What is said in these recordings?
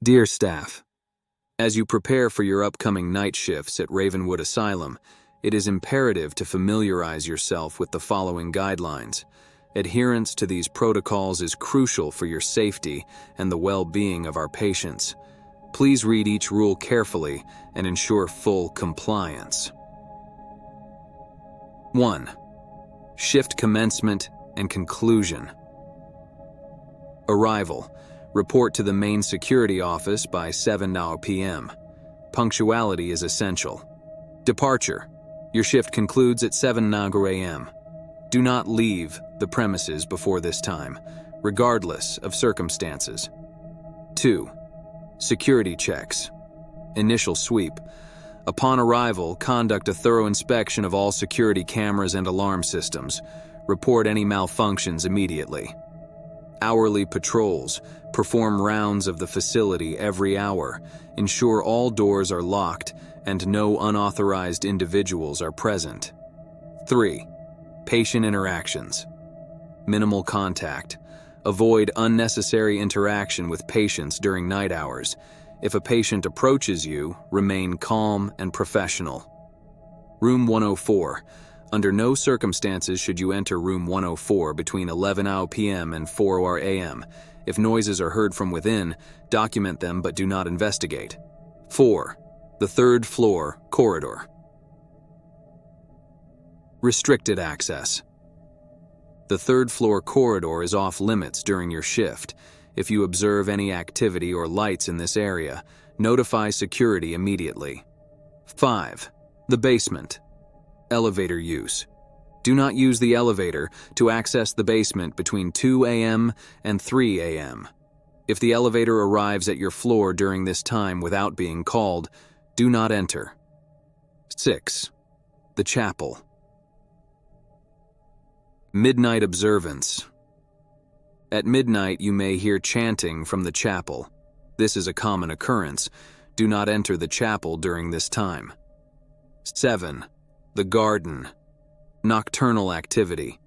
Dear staff, as you prepare for your upcoming night shifts at Ravenwood Asylum, it is imperative to familiarize yourself with the following guidelines. Adherence to these protocols is crucial for your safety and the well-being of our patients. Please read each rule carefully and ensure full compliance. 1. Shift commencement and conclusion. Arrival. Report to the main security office by 7 p.m. Punctuality is essential. Departure. Your shift concludes at 7 a.m. Do not leave the premises before this time, regardless of circumstances. 2. Security checks. Initial sweep. Upon arrival, conduct a thorough inspection of all security cameras and alarm systems. Report any malfunctions immediately. Hourly patrols. Perform rounds of the facility every hour. Ensure all doors are locked and no unauthorized individuals are present. 3. Patient interactions. Minimal contact. Avoid unnecessary interaction with patients during night hours. If a patient approaches you, remain calm and professional. Room 104. Under no circumstances should you enter Room 104 between 11 p.m. and 4 a.m. If noises are heard from within, document them but do not investigate. 4. The third floor corridor. Restricted access. The third floor corridor is off limits during your shift. If you observe any activity or lights in this area, notify security immediately. 5. The basement. Elevator use. Do not use the elevator to access the basement between 2 a.m. and 3 a.m. If the elevator arrives at your floor during this time without being called, do not enter. 6. The chapel. Midnight observance. At midnight, you may hear chanting from the chapel. This is a common occurrence. Do not enter the chapel during this time. 7. The garden. Nocturnal activity.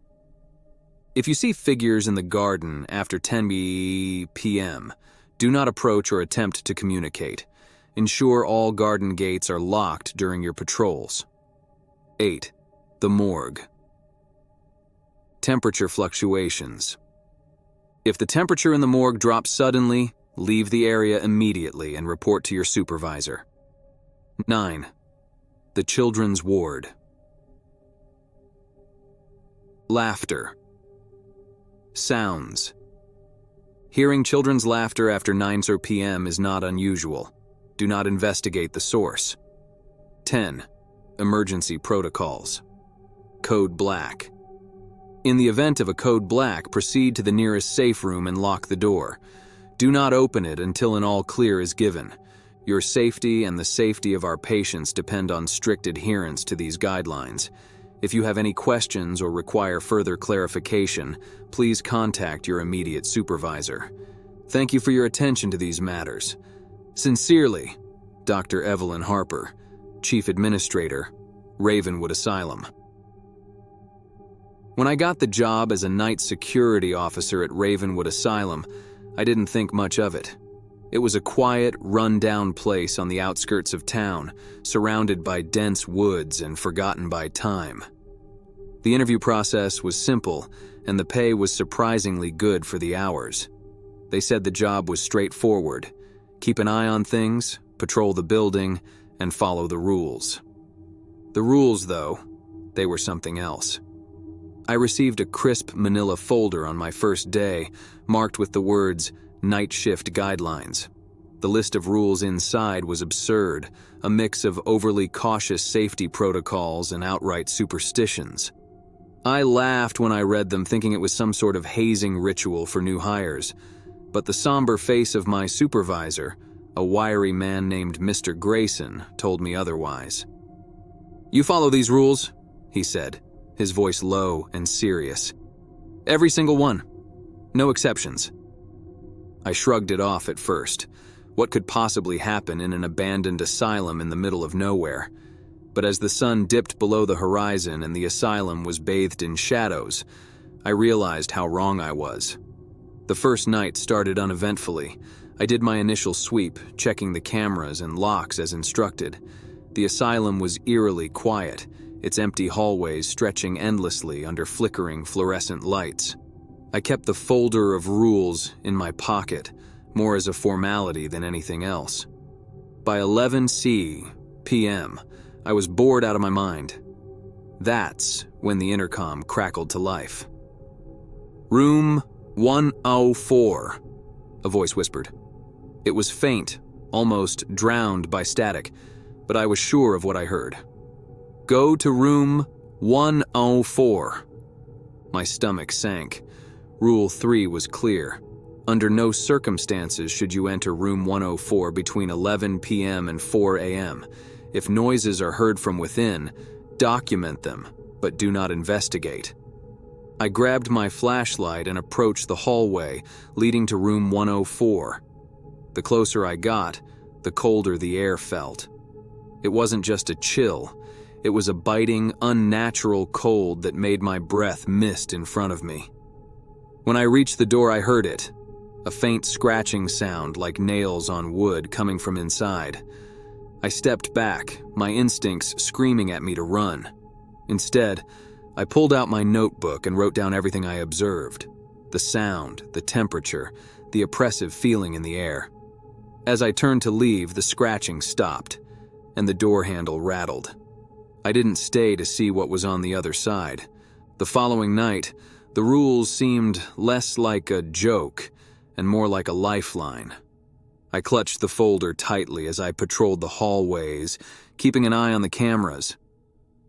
If you see figures in the garden after 10 p.m., do not approach or attempt to communicate. Ensure all garden gates are locked during your patrols. 8. The morgue. Temperature fluctuations. If the temperature in the morgue drops suddenly, leave the area immediately and report to your supervisor. 9. The children's ward. Laughter. Sounds. Hearing children's laughter after 9 p.m. is not unusual. Do not investigate the source. 10. Emergency protocols. Code Black. In the event of a code black, proceed to the nearest safe room and lock the door. Do not open it until an all clear is given. Your safety and the safety of our patients depend on strict adherence to these guidelines. If you have any questions or require further clarification, please contact your immediate supervisor. Thank you for your attention to these matters. Sincerely, Dr. Evelyn Harper, Chief Administrator, Ravenwood Asylum. When I got the job as a night security officer at Ravenwood Asylum, I didn't think much of it. It was a quiet, run-down place on the outskirts of town, surrounded by dense woods and forgotten by time. The interview process was simple, and the pay was surprisingly good for the hours. They said the job was straightforward. Keep an eye on things, patrol the building, and follow the rules. The rules, though, they were something else. I received a crisp manila folder on my first day, marked with the words, Night Shift Guidelines. The list of rules inside was absurd, a mix of overly cautious safety protocols and outright superstitions. I laughed when I read them, thinking it was some sort of hazing ritual for new hires, but the somber face of my supervisor, a wiry man named Mr. Grayson, told me otherwise. "You follow these rules," he said, his voice low and serious. "Every single one. No exceptions." I shrugged it off at first. What could possibly happen in an abandoned asylum in the middle of nowhere? But as the sun dipped below the horizon and the asylum was bathed in shadows, I realized how wrong I was. The first night started uneventfully. I did my initial sweep, checking the cameras and locks as instructed. The asylum was eerily quiet, its empty hallways stretching endlessly under flickering fluorescent lights. I kept the folder of rules in my pocket, more as a formality than anything else. By 11 p.m., I was bored out of my mind. That's when the intercom crackled to life. "Room 104, a voice whispered. It was faint, almost drowned by static, but I was sure of what I heard. "Go to room 104. My stomach sank. Rule 3 was clear. Under no circumstances should you enter room 104 between 11 p.m. and 4 a.m. If noises are heard from within, document them, but do not investigate. I grabbed my flashlight and approached the hallway leading to room 104. The closer I got, the colder the air felt. It wasn't just a chill. It was a biting, unnatural cold that made my breath mist in front of me. When I reached the door, I heard it. A faint scratching sound like nails on wood coming from inside. I stepped back, my instincts screaming at me to run. Instead, I pulled out my notebook and wrote down everything I observed. The sound, the temperature, the oppressive feeling in the air. As I turned to leave, the scratching stopped, and the door handle rattled. I didn't stay to see what was on the other side. The following night, the rules seemed less like a joke and more like a lifeline. I clutched the folder tightly as I patrolled the hallways, keeping an eye on the cameras.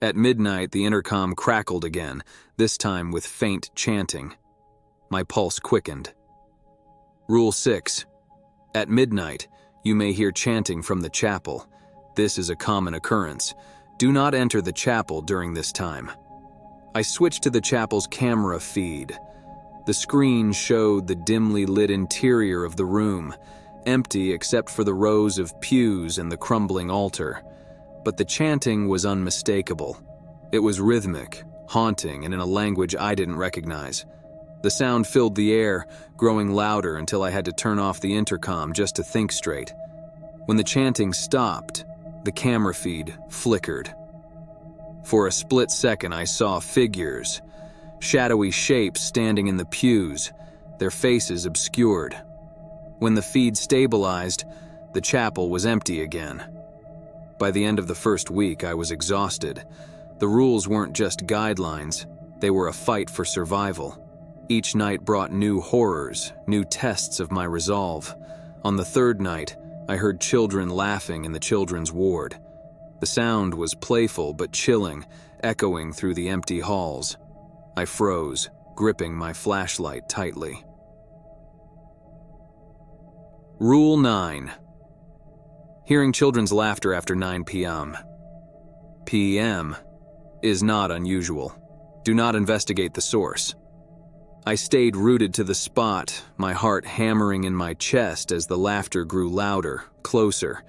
At midnight, the intercom crackled again, this time with faint chanting. My pulse quickened. Rule 6. At midnight, you may hear chanting from the chapel. This is a common occurrence. Do not enter the chapel during this time. I switched to the chapel's camera feed. The screen showed the dimly lit interior of the room, empty except for the rows of pews and the crumbling altar. But the chanting was unmistakable. It was rhythmic, haunting, and in a language I didn't recognize. The sound filled the air, growing louder until I had to turn off the intercom just to think straight. When the chanting stopped, the camera feed flickered. For a split second, I saw figures, shadowy shapes standing in the pews, their faces obscured. When the feed stabilized, the chapel was empty again. By the end of the first week, I was exhausted. The rules weren't just guidelines, they were a fight for survival. Each night brought new horrors, new tests of my resolve. On the third night, I heard children laughing in the children's ward. The sound was playful but chilling, echoing through the empty halls. I froze, gripping my flashlight tightly. Rule 9. Hearing children's laughter after 9 p.m. p.m. is not unusual. Do not investigate the source. I stayed rooted to the spot, my heart hammering in my chest as the laughter grew louder, closer.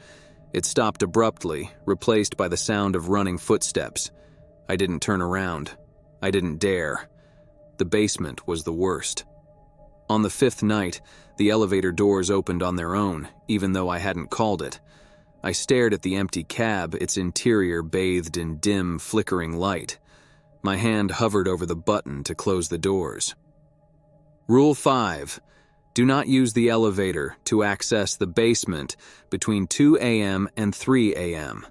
It stopped abruptly, replaced by the sound of running footsteps. I didn't turn around. I didn't dare. The basement was the worst. On the 5th night, the elevator doors opened on their own, even though I hadn't called it. I stared at the empty cab, its interior bathed in dim, flickering light. My hand hovered over the button to close the doors. Rule 5. Do not use the elevator to access the basement between 2 a.m. and 3 a.m.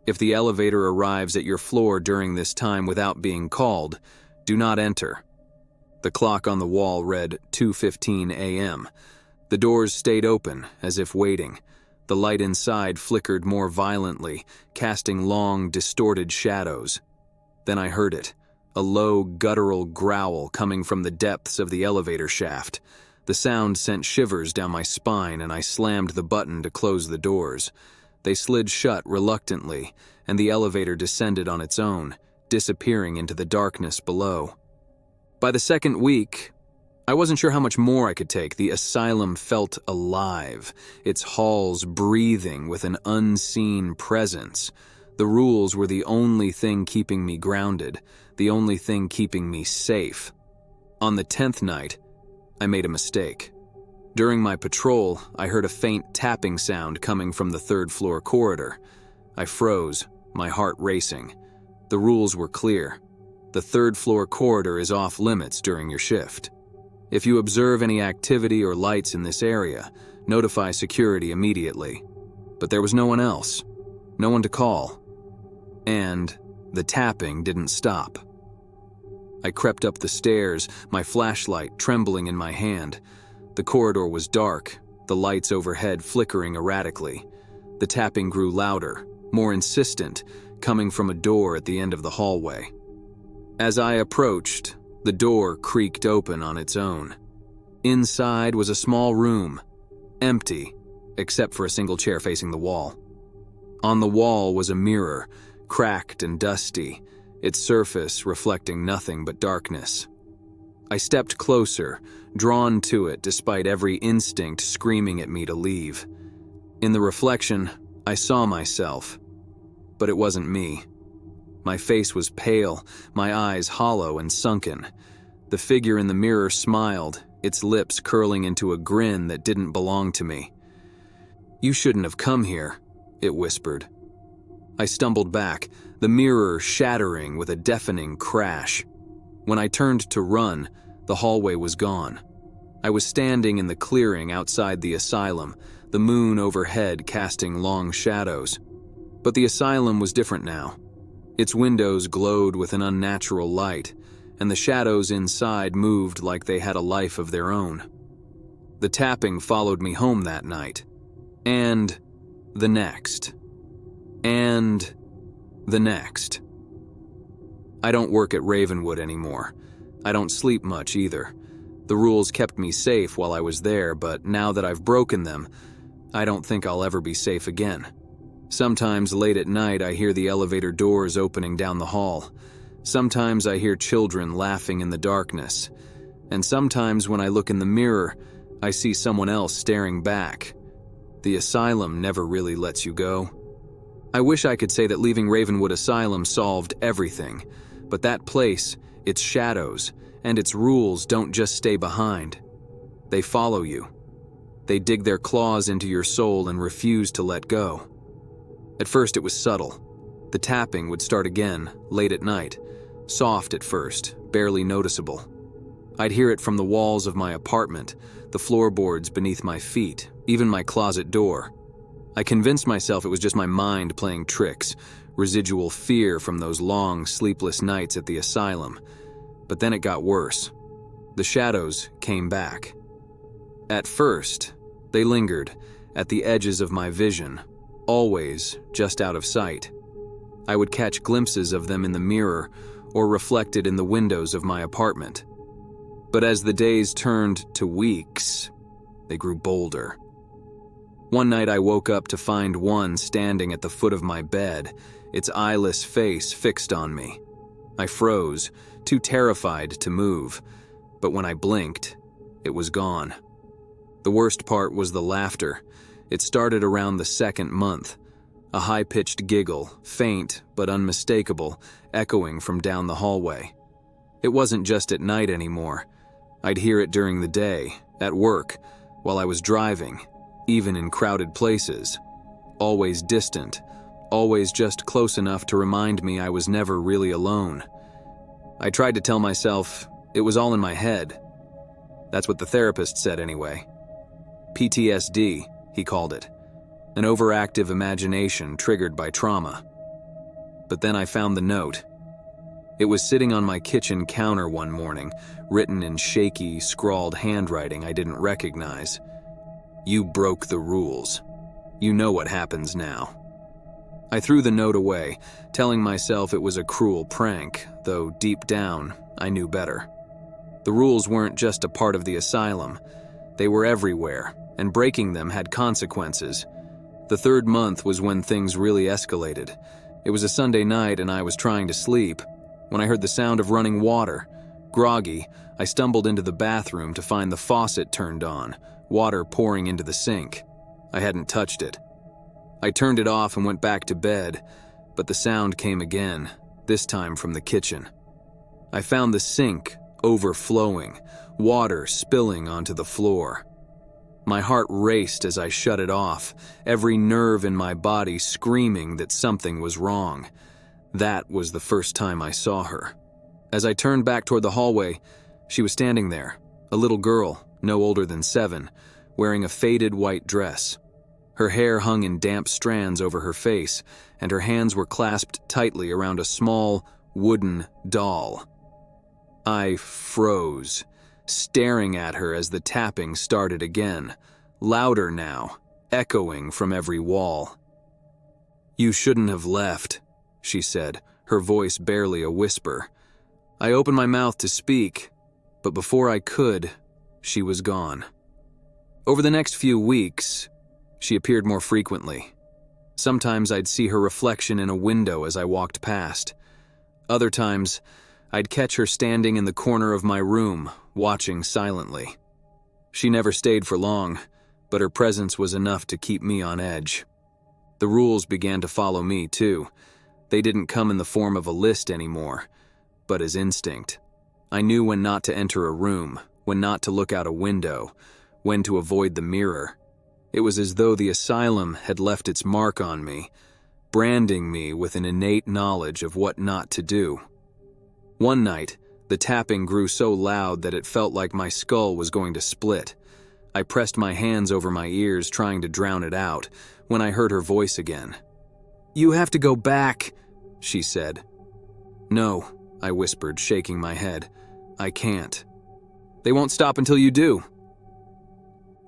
If the elevator arrives at your floor during this time without being called, do not enter. The clock on the wall read 2:15 a.m. The doors stayed open, as if waiting. The light inside flickered more violently, casting long, distorted shadows. Then I heard it. A low, guttural growl coming from the depths of the elevator shaft. The sound sent shivers down my spine, and I slammed the button to close the doors. They slid shut reluctantly, and the elevator descended on its own, disappearing into the darkness below. By the second week, I wasn't sure how much more I could take. The asylum felt alive, its halls breathing with an unseen presence. The rules were the only thing keeping me grounded, the only thing keeping me safe. On the 10th night, I made a mistake. During my patrol, I heard a faint tapping sound coming from the third-floor corridor. I froze, my heart racing. The rules were clear. The third-floor corridor is off-limits during your shift. If you observe any activity or lights in this area, notify security immediately. But there was no one else. No one to call. And the tapping didn't stop. I crept up the stairs, my flashlight trembling in my hand. The corridor was dark, the lights overhead flickering erratically. The tapping grew louder, more insistent, coming from a door at the end of the hallway. As I approached, the door creaked open on its own. Inside was a small room, empty, except for a single chair facing the wall. On the wall was a mirror, cracked and dusty, its surface reflecting nothing but darkness. I stepped closer, drawn to it despite every instinct screaming at me to leave. In the reflection, I saw myself, but it wasn't me. My face was pale, my eyes hollow and sunken. The figure in the mirror smiled, its lips curling into a grin that didn't belong to me. "You shouldn't have come here," it whispered. I stumbled back, the mirror shattering with a deafening crash. When I turned to run, the hallway was gone. I was standing in the clearing outside the asylum, the moon overhead casting long shadows. But the asylum was different now. Its windows glowed with an unnatural light, and the shadows inside moved like they had a life of their own. The tapping followed me home that night. And the next. And the next. I don't work at Ravenwood anymore. I don't sleep much either. The rules kept me safe while I was there, but now that I've broken them, I don't think I'll ever be safe again. Sometimes late at night I hear the elevator doors opening down the hall. Sometimes I hear children laughing in the darkness. And sometimes when I look in the mirror, I see someone else staring back. The asylum never really lets you go. I wish I could say that leaving Ravenwood Asylum solved everything, but that place, its shadows, and its rules don't just stay behind. They follow you. They dig their claws into your soul and refuse to let go. At first it was subtle. The tapping would start again, late at night. Soft at first, barely noticeable. I'd hear it from the walls of my apartment, the floorboards beneath my feet, even my closet door. I convinced myself it was just my mind playing tricks, residual fear from those long, sleepless nights at the asylum. But then it got worse. The shadows came back. At first, they lingered, at the edges of my vision, always just out of sight. I would catch glimpses of them in the mirror or reflected in the windows of my apartment. But as the days turned to weeks, they grew bolder. One night I woke up to find one standing at the foot of my bed, its eyeless face fixed on me. I froze, too terrified to move, but when I blinked, it was gone. The worst part was the laughter. It started around the second month. A high-pitched giggle, faint but unmistakable, echoing from down the hallway. It wasn't just at night anymore. I'd hear it during the day, at work, while I was driving, even in crowded places. Always distant, always just close enough to remind me I was never really alone. I tried to tell myself it was all in my head. That's what the therapist said anyway. PTSD, he called it. An overactive imagination triggered by trauma. But then I found the note. It was sitting on my kitchen counter one morning, written in shaky, scrawled handwriting I didn't recognize. "You broke the rules. You know what happens now." I threw the note away, telling myself it was a cruel prank, though deep down, I knew better. The rules weren't just a part of the asylum. They were everywhere, and breaking them had consequences. The third month was when things really escalated. It was a Sunday night and I was trying to sleep when I heard the sound of running water. Groggy, I stumbled into the bathroom to find the faucet turned on, water pouring into the sink. I hadn't touched it. I turned it off and went back to bed, but the sound came again, this time from the kitchen. I found the sink overflowing, water spilling onto the floor. My heart raced as I shut it off, every nerve in my body screaming that something was wrong. That was the first time I saw her. As I turned back toward the hallway, she was standing there, a little girl, no older than 7, wearing a faded white dress. Her hair hung in damp strands over her face, and her hands were clasped tightly around a small, wooden doll. I froze, staring at her as the tapping started again, louder now, echoing from every wall. "You shouldn't have left," she said, her voice barely a whisper. I opened my mouth to speak, but before I could, she was gone. Over the next few weeks, she appeared more frequently. Sometimes I'd see her reflection in a window as I walked past. Other times, I'd catch her standing in the corner of my room, watching silently. She never stayed for long, but her presence was enough to keep me on edge. The rules began to follow me, too. They didn't come in the form of a list anymore, but as instinct. I knew when not to enter a room, when not to look out a window, when to avoid the mirror. It was as though the asylum had left its mark on me, branding me with an innate knowledge of what not to do. One night, the tapping grew so loud that it felt like my skull was going to split. I pressed my hands over my ears, trying to drown it out, when I heard her voice again. "You have to go back," she said. "No," I whispered, shaking my head. "I can't. They won't stop until you do."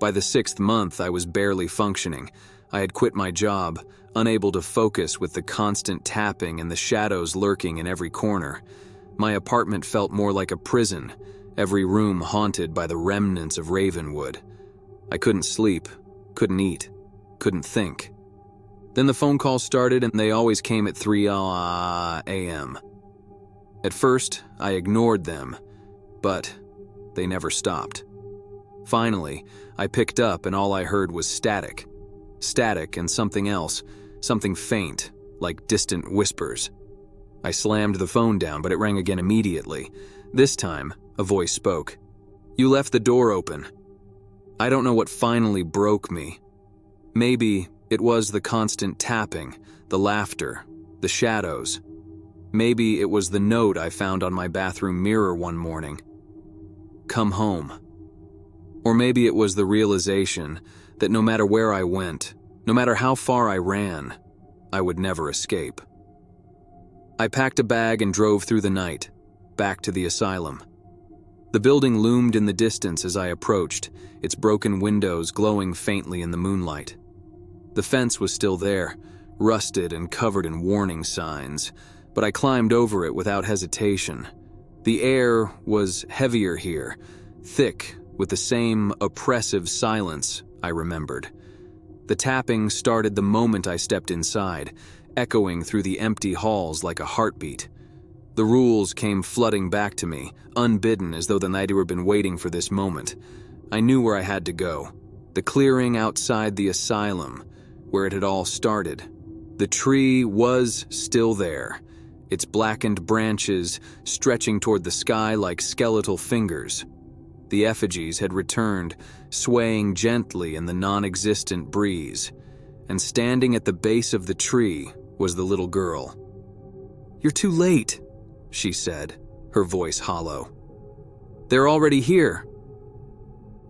By the 6th month, I was barely functioning. I had quit my job, unable to focus with the constant tapping and the shadows lurking in every corner. My apartment felt more like a prison, every room haunted by the remnants of Ravenwood. I couldn't sleep, couldn't eat, couldn't think. Then the phone calls started, and they always came at 3 a.m. At first, I ignored them, but they never stopped. Finally, I picked up and all I heard was static. Static and something else, something faint, like distant whispers. I slammed the phone down, but it rang again immediately. This time, a voice spoke. "You left the door open." I don't know what finally broke me. Maybe it was the constant tapping, the laughter, the shadows. Maybe it was the note I found on my bathroom mirror one morning. "Come home." Or maybe it was the realization that no matter where I went, no matter how far I ran, I would never escape. I packed a bag and drove through the night, back to the asylum. The building loomed in the distance as I approached, its broken windows glowing faintly in the moonlight. The fence was still there, rusted and covered in warning signs, but I climbed over it without hesitation. The air was heavier here, thick with the same oppressive silence I remembered. The tapping started the moment I stepped inside, echoing through the empty halls like a heartbeat. The rules came flooding back to me, unbidden, as though the night had been waiting for this moment. I knew where I had to go. The clearing outside the asylum, where it had all started. The tree was still there, its blackened branches stretching toward the sky like skeletal fingers. The effigies had returned, swaying gently in the non-existent breeze, and standing at the base of the tree was the little girl. "You're too late," she said, her voice hollow. "They're already here."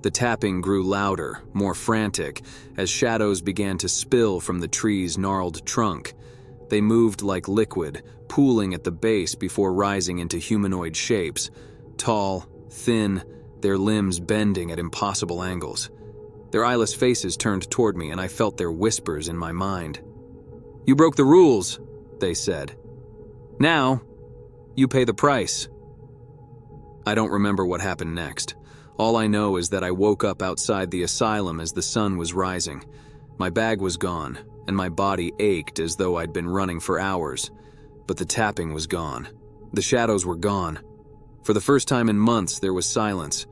The tapping grew louder, more frantic, as shadows began to spill from the tree's gnarled trunk. They moved like liquid, pooling at the base before rising into humanoid shapes, tall, thin, their limbs bending at impossible angles. Their eyeless faces turned toward me, and I felt their whispers in my mind. "You broke the rules," they said. "Now, you pay the price." I don't remember what happened next. All I know is that I woke up outside the asylum as the sun was rising. My bag was gone, and my body ached as though I'd been running for hours. But the tapping was gone. The shadows were gone. For the first time in months, there was silence.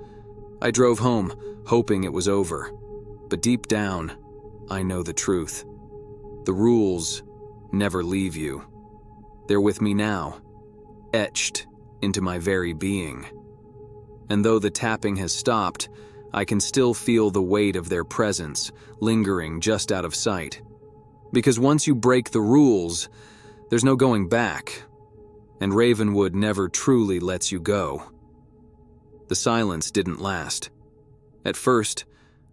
I drove home, hoping it was over. But deep down, I know the truth. The rules never leave you. They're with me now, etched into my very being. And though the tapping has stopped, I can still feel the weight of their presence, lingering just out of sight. Because once you break the rules, there's no going back, and Ravenwood never truly lets you go. The silence didn't last. At first,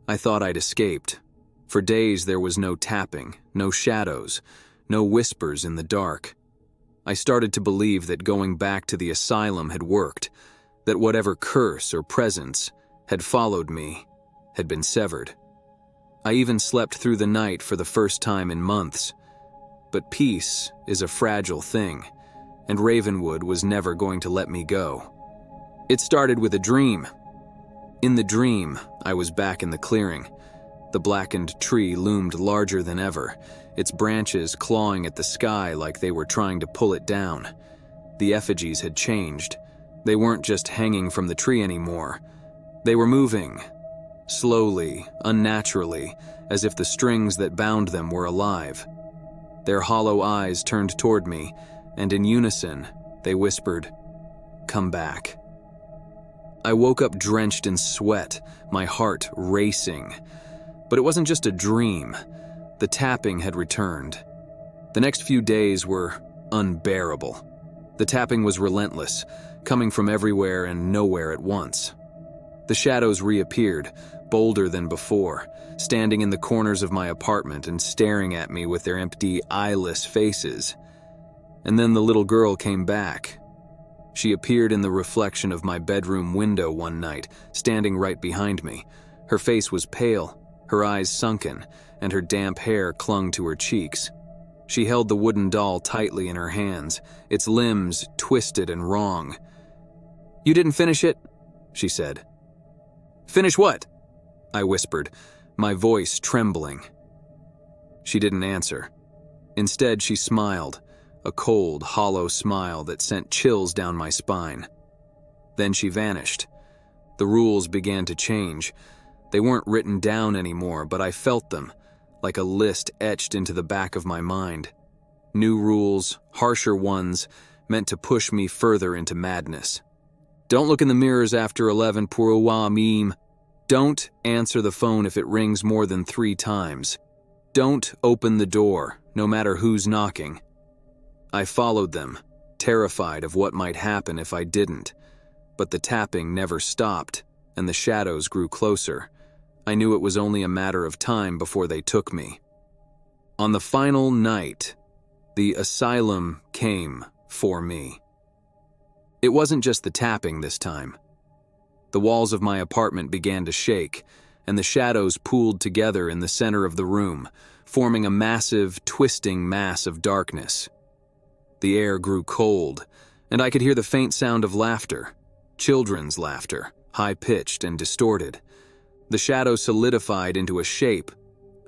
I thought I'd escaped. For days there was no tapping, no shadows, no whispers in the dark. I started to believe that going back to the asylum had worked, that whatever curse or presence had followed me had been severed. I even slept through the night for the first time in months. But peace is a fragile thing, and Ravenwood was never going to let me go. It started with a dream. In the dream, I was back in the clearing. The blackened tree loomed larger than ever, its branches clawing at the sky like they were trying to pull it down. The effigies had changed. They weren't just hanging from the tree anymore. They were moving, slowly, unnaturally, as if the strings that bound them were alive. Their hollow eyes turned toward me, and in unison, they whispered, "Come back." I woke up drenched in sweat, my heart racing. But it wasn't just a dream. The tapping had returned. The next few days were unbearable. The tapping was relentless, coming from everywhere and nowhere at once. The shadows reappeared, bolder than before, standing in the corners of my apartment and staring at me with their empty, eyeless faces. And then the little girl came back. She appeared in the reflection of my bedroom window one night, standing right behind me. Her face was pale, her eyes sunken, and her damp hair clung to her cheeks. She held the wooden doll tightly in her hands, its limbs twisted and wrong. "You didn't finish it?" she said. "Finish what?" I whispered, my voice trembling. She didn't answer. Instead, she smiled, a cold, hollow smile that sent chills down my spine. Then she vanished. The rules began to change. They weren't written down anymore, but I felt them, like a list etched into the back of my mind. New rules, harsher ones, meant to push me further into madness. Don't look in the mirrors after 11 pour meme. Don't answer the phone if it rings more than 3 times. Don't open the door, no matter who's knocking. I followed them, terrified of what might happen if I didn't. But the tapping never stopped, and the shadows grew closer. I knew it was only a matter of time before they took me. On the final night, the asylum came for me. It wasn't just the tapping this time. The walls of my apartment began to shake, and the shadows pooled together in the center of the room, forming a massive, twisting mass of darkness. The air grew cold, and I could hear the faint sound of laughter, children's laughter, high-pitched and distorted. The shadow solidified into a shape,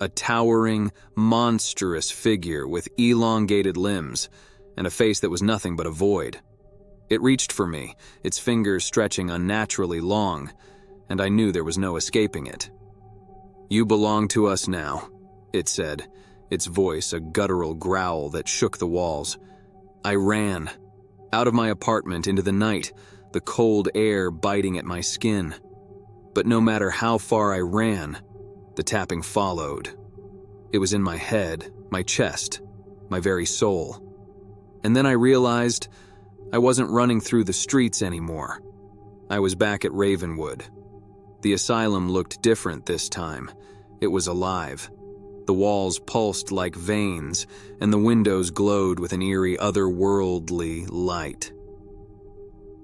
a towering, monstrous figure with elongated limbs and a face that was nothing but a void. It reached for me, its fingers stretching unnaturally long, and I knew there was no escaping it. "You belong to us now," it said, its voice a guttural growl that shook the walls. I ran, out of my apartment into the night, the cold air biting at my skin. But no matter how far I ran, the tapping followed. It was in my head, my chest, my very soul. And then I realized I wasn't running through the streets anymore. I was back at Ravenwood. The asylum looked different this time. It was alive. The walls pulsed like veins, and the windows glowed with an eerie, otherworldly light.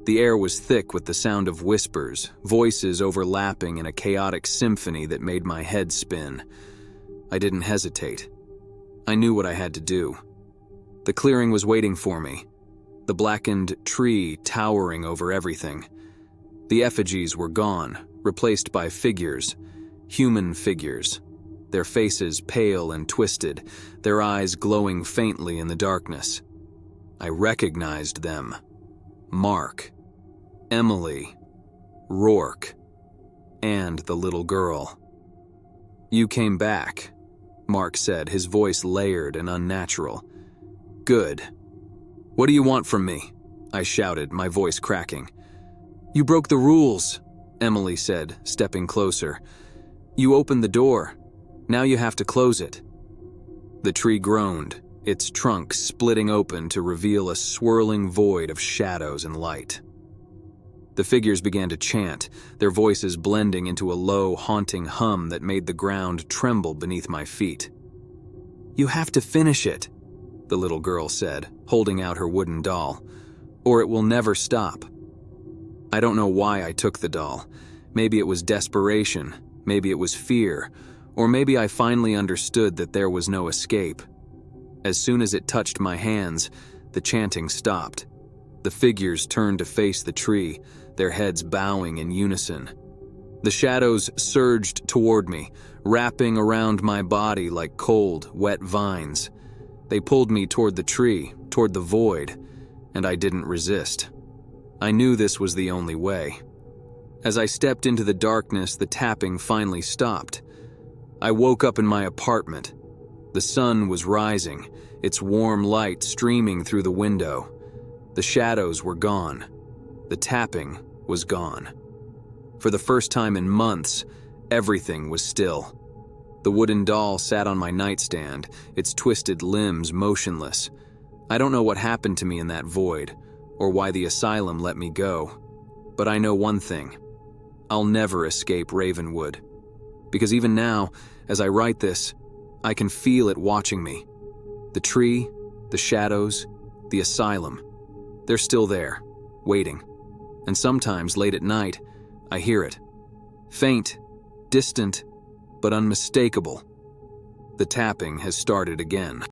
The air was thick with the sound of whispers, voices overlapping in a chaotic symphony that made my head spin. I didn't hesitate. I knew what I had to do. The clearing was waiting for me, the blackened tree towering over everything. The effigies were gone, replaced by figures, human figures, their faces pale and twisted, their eyes glowing faintly in the darkness. I recognized them. Mark, Emily, Rourke, and the little girl. "You came back," Mark said, his voice layered and unnatural. "Good. What do you want from me?" I shouted, my voice cracking. "You broke the rules," Emily said, stepping closer. "You opened the door. Now you have to close it." The tree groaned, its trunk splitting open to reveal a swirling void of shadows and light. The figures began to chant, their voices blending into a low, haunting hum that made the ground tremble beneath my feet. "You have to finish it," the little girl said, holding out her wooden doll, "or it will never stop." I don't know why I took the doll. Maybe it was desperation, maybe it was fear, or maybe I finally understood that there was no escape. As soon as it touched my hands, the chanting stopped. The figures turned to face the tree, their heads bowing in unison. The shadows surged toward me, wrapping around my body like cold, wet vines. They pulled me toward the tree, toward the void, and I didn't resist. I knew this was the only way. As I stepped into the darkness, the tapping finally stopped. I woke up in my apartment. The sun was rising, its warm light streaming through the window. The shadows were gone. The tapping was gone. For the first time in months, everything was still. The wooden doll sat on my nightstand, its twisted limbs motionless. I don't know what happened to me in that void, or why the asylum let me go. But I know one thing. I'll never escape Ravenwood. Because even now, as I write this, I can feel it watching me. The tree, the shadows, the asylum. They're still there, waiting. And sometimes, late at night, I hear it. Faint, distant, but unmistakable. The tapping has started again.